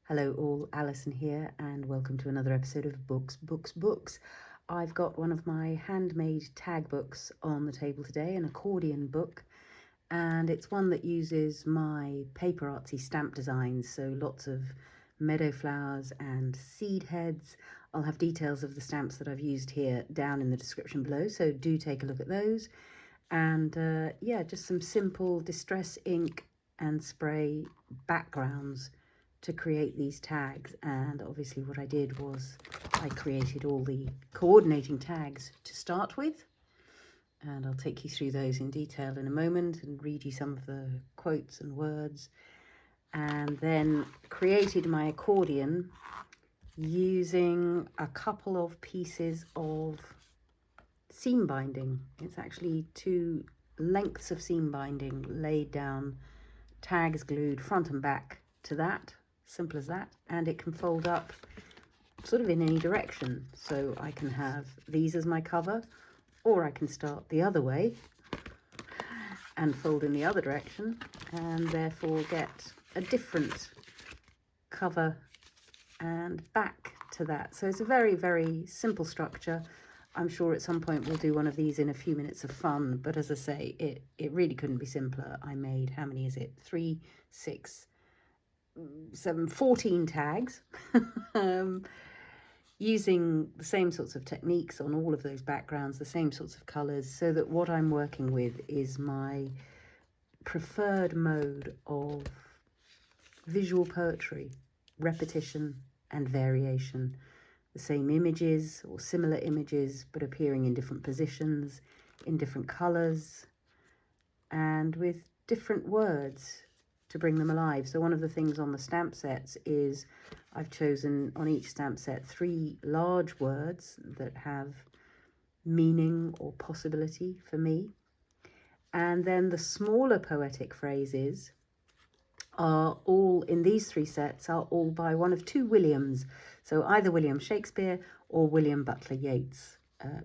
Hello all, Alison here, and welcome to another episode of Books. I've got one of my handmade tag books on the table today, an accordion book, and it's one that uses my PaperArtsy stamp designs, so lots of meadow flowers and seed heads. I'll have details of the stamps that I've used here down in the description below, so do take a look at those. And yeah, just some simple distress ink and spray backgrounds to create these tags. And obviously what I did was I created all the coordinating tags to start with, and I'll take you through those in detail in a moment and read you some of the quotes and words, and then created my accordion using a couple of pieces of seam binding. It's actually two lengths of seam binding laid down, tags glued front and back to that, simple as that, and it can fold up sort of in any direction. So I can have these as my cover, or I can start the other way and fold in the other direction and therefore get a different cover and back to that. So it's a very, very simple structure. I'm sure at some point we'll do one of these in a few minutes of fun, but as I say, it really couldn't be simpler. I made, how many is it? 3, 6, 7, 14 tags using the same sorts of techniques on all of those backgrounds, the same sorts of colours, so that what I'm working with is my preferred mode of visual poetry, repetition and variation. The same images or similar images, but appearing in different positions, in different colours, and with different words to bring them alive. So one of the things on the stamp sets is I've chosen on each stamp set 3 large words that have meaning or possibility for me. And then the smaller poetic phrases are all, in these 3 sets, are all by one of 2 Williams. So either William Shakespeare or William Butler Yeats,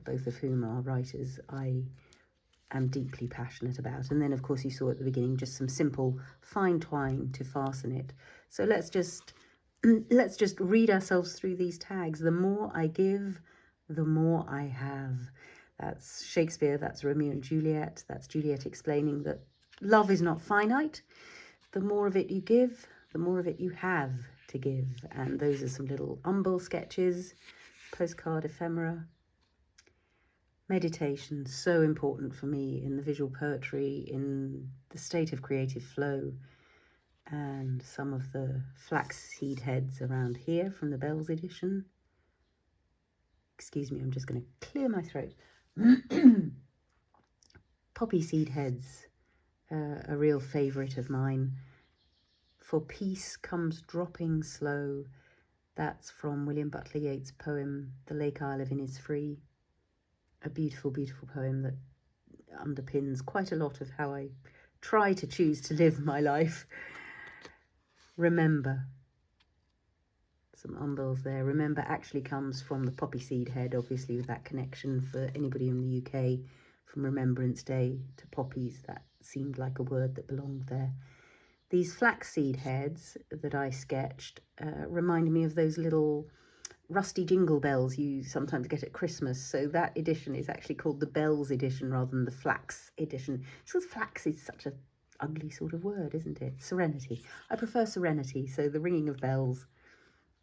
both of whom are writers I am deeply passionate about. And then, of course, you saw at the beginning just some simple fine twine to fasten it. So let's just read ourselves through these tags. The more I give, the more I have. That's Shakespeare, that's Romeo and Juliet. That's Juliet explaining that love is not finite. The more of it you give, the more of it you have to give. And those are some little Umbel sketches, postcard ephemera. Meditation, so important for me in the visual poetry, in the state of creative flow. And some of the flaxseed heads around here from the Bells edition. Excuse me, I'm just going to clear my throat. Poppy seed heads, a real favourite of mine. For peace comes dropping slow. That's from William Butler Yeats' poem, The Lake I Live In Is Free. A beautiful, beautiful poem that underpins quite a lot of how I try to choose to live my life. Remember. Some umbels there. Remember actually comes from the poppy seed head, obviously, with that connection for anybody in the UK, from Remembrance Day to poppies. That seemed like a word that belonged there. These flaxseed heads that I sketched remind me of those little rusty jingle bells you sometimes get at Christmas. So that edition is actually called the Bells edition rather than the Flax edition. So flax is such an ugly sort of word, isn't it? Serenity. I prefer serenity, so the ringing of bells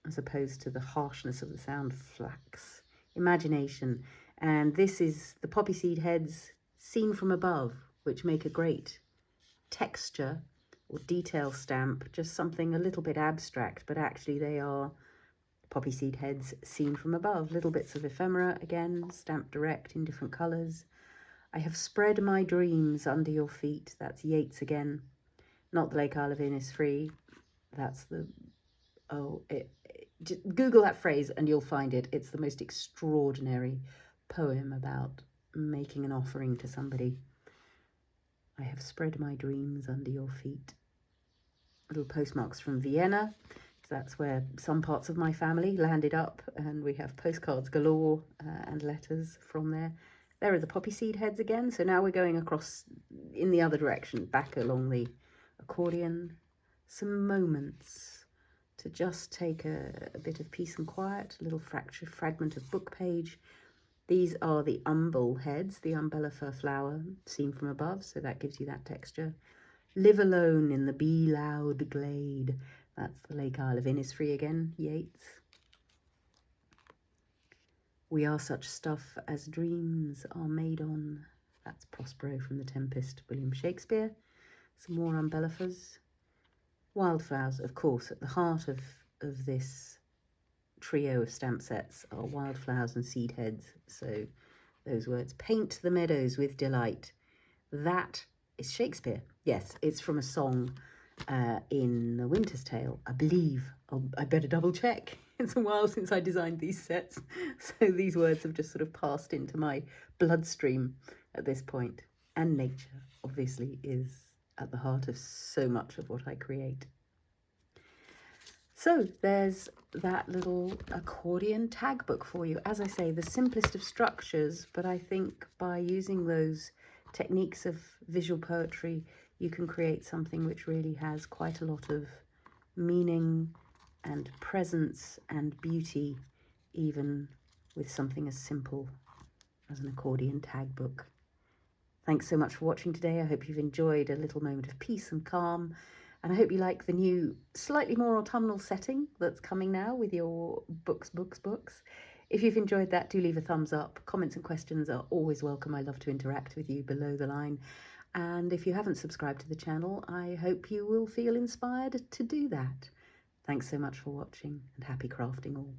as opposed to the harshness of the sound flax. Imagination. And this is the poppy seed heads seen from above, which make a great texture or detail stamp, just something a little bit abstract, but actually they are poppy seed heads seen from above. Little bits of ephemera, again, stamped direct in different colours. I have spread my dreams under your feet. That's Yeats again. Not The Lake I Live In Is Free. That's the... just Google that phrase and you'll find it. It's the most extraordinary poem about making an offering to somebody. I have spread my dreams under your feet. Little postmarks from Vienna. That's where some parts of my family landed up, and we have postcards galore and letters from there. There are the poppy seed heads again. So now we're going across in the other direction, back along the accordion. Some moments to just take a bit of peace and quiet, a little fragment of book page. These are the Umbellheads, the Umbellifer flower seen from above, so that gives you that texture. Live alone in the bee loud glade. That's the Lake Isle of Innisfree again, Yeats. We are such stuff as dreams are made on. That's Prospero from The Tempest, William Shakespeare. Some more Umbellifers. Wildflowers, of course, at the heart of this trio of stamp sets are wildflowers and Seedheads. So those words, paint the meadows with delight. That is Shakespeare. Yes, it's from a song in The Winter's Tale, I believe. I better double check. It's a while since I designed these sets, so these words have just sort of passed into my bloodstream at this point. And nature, obviously, is at the heart of so much of what I create. So there's that little accordion tag book for you. As I say, the simplest of structures, but I think by using those techniques of visual poetry, you can create something which really has quite a lot of meaning and presence and beauty, even with something as simple as an accordion tag book. Thanks so much for watching today. I hope you've enjoyed a little moment of peace and calm, and I hope you like the new, slightly more autumnal setting that's coming now with your books. If you've enjoyed that, do leave a thumbs up. Comments and questions are always welcome. I love to interact with you below the line. And if you haven't subscribed to the channel, I hope you will feel inspired to do that. Thanks so much for watching, and happy crafting all.